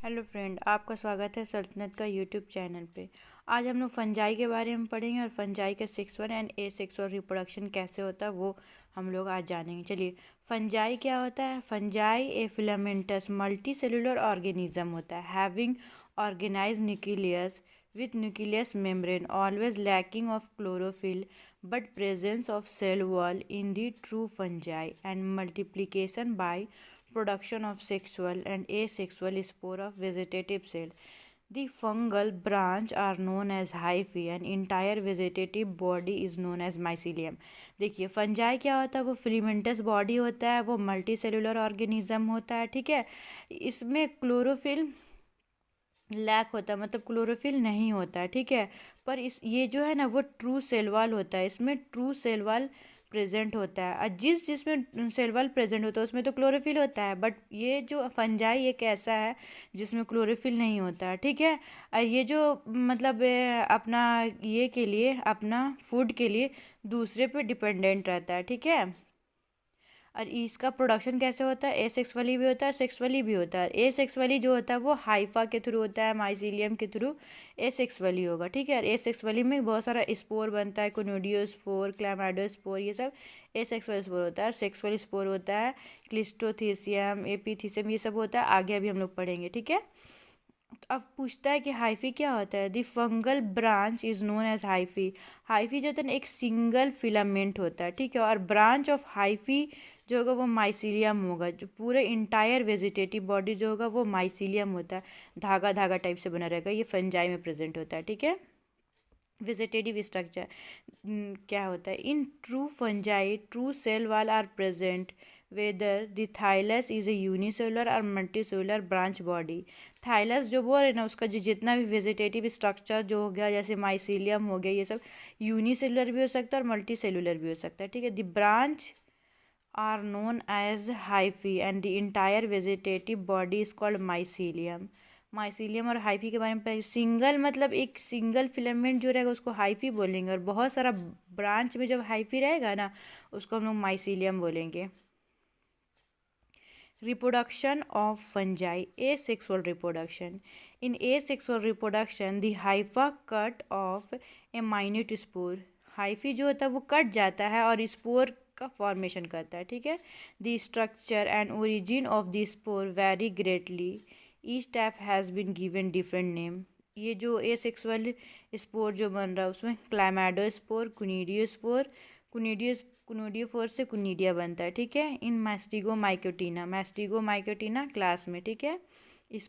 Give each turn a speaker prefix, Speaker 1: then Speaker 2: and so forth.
Speaker 1: Hello friend, आपका स्वागत है सल्तनत का यूट्यूब चैनल पे। आज हम लोग फंजाई के बारे में पढ़ेंगे और फंजाई का sexual and A sexual reproduction कैसे होता है वो हम लोग आज जानेंगे। चलिए, फंजाई क्या होता है। Fungi a filamentous multicellular organism होता है having organize nucleus with nucleus membrane always lacking of chlorophyll but presence of cell wall in the true fungi and multiplication by production of sexual and asexual spore of vegetative cell. The fungal branch are known as hyphae and entire vegetative body is known as mycelium. देखिए, fungi क्या होता है। वो फिलीमेंटस body होता है, वो multi cellular organism होता है। ठीक है, इसमें क्लोरोफिल लैक होता है, मतलब क्लोरोफिल नहीं होता है। ठीक है, पर इस ये जो है ना वो ट्रू सेल वॉल होता है। इसमें ट्रू सेल वॉल प्रेजेंट होता है और जिसमें सेल वॉल प्रेजेंट होता है उसमें तो क्लोरोफिल होता है। बट ये जो फंजाई एक ऐसा है जिसमें क्लोरोफिल नहीं होता है। ठीक है, और ये जो मतलब अपना ये के लिए अपना फूड के लिए दूसरे पे डिपेंडेंट रहता है। ठीक है, और इसका प्रोडक्शन कैसे होता है। एसेक्सुअली भी होता है, सेक्सुअली भी होता है। एसेक्सुअली जो होता है वो हाइफा के थ्रू होता है, माइसीलियम के थ्रू एसेक्सुअली होगा। ठीक है, और एसेक्सुअली में बहुत सारा स्पोर बनता है, कोनिडियोस्पोर, क्लैमाइडोस्पोर, ये सब एसेक्सुअल स्पोर होता है। सेक्सुअल स्पोर होता है क्लिस्टोथीसियम, एपीथीसियम, ये सब होता है। आगे अभी हम लोग पढ़ेंगे। ठीक है, अब पूछता है कि हाइफी क्या होता है। The fungal branch is known as hyphae. Hyphae जो होता है ना एक सिंगल फिलामेंट होता है। ठीक है, और ब्रांच ऑफ हाइफी जो होगा वो माइसीलियम होगा। जो पूरे इंटायर वेजिटेटिव बॉडी जो होगा वो माइसीलियम होता है, धागा धागा टाइप से बना रहेगा। ये फंजाई में प्रेजेंट होता है। ठीक है, वेजिटेटिव स्ट्रक्चर क्या होता है। In true fungi true cell wall are present whether the thallus is a unicellular और मल्टीसेलुलर ब्रांच बॉडी। थाइलस जो बोल रहे ना उसका जो जितना भी वेजिटेटिव स्ट्रक्चर जो हो गया, जैसे माइसीलियम हो गया, ये सब यूनिसेलुलर भी हो सकता है और मल्टी सेलुलर भी हो सकता है। ठीक है, the branch are known as hyphae and the entire vegetative body is called mycelium. Mycelium और हाइफी के बारे में सिंगल मतलब एक सिंगल फिलामेंट जो रहेगा उसको हाइफी बोलेंगे, और बहुत सारा ब्रांच में जब हाइफी रहेगा ना उसको हम लोग माइसीलियम बोलेंगे। Reproduction of fungi, asexual reproduction. In asexual reproduction, the hypha cut off a minute spore. Hyphae जो होता है वो कट जाता है और स्पोर का फॉर्मेशन करता है। ठीक है, the structure and origin of the spore vary greatly. Each type has been given different name. ये जो एसेक्सुअल स्पोर जो बन रहा है उसमें क्लैमाइडोस्पोर, कुनिडियोस्पोर, कुनिडियोफोर से कुनिडिया बनता है। ठीक है, इन मैस्टिगोमाइकोटिना क्लास में। ठीक है, इस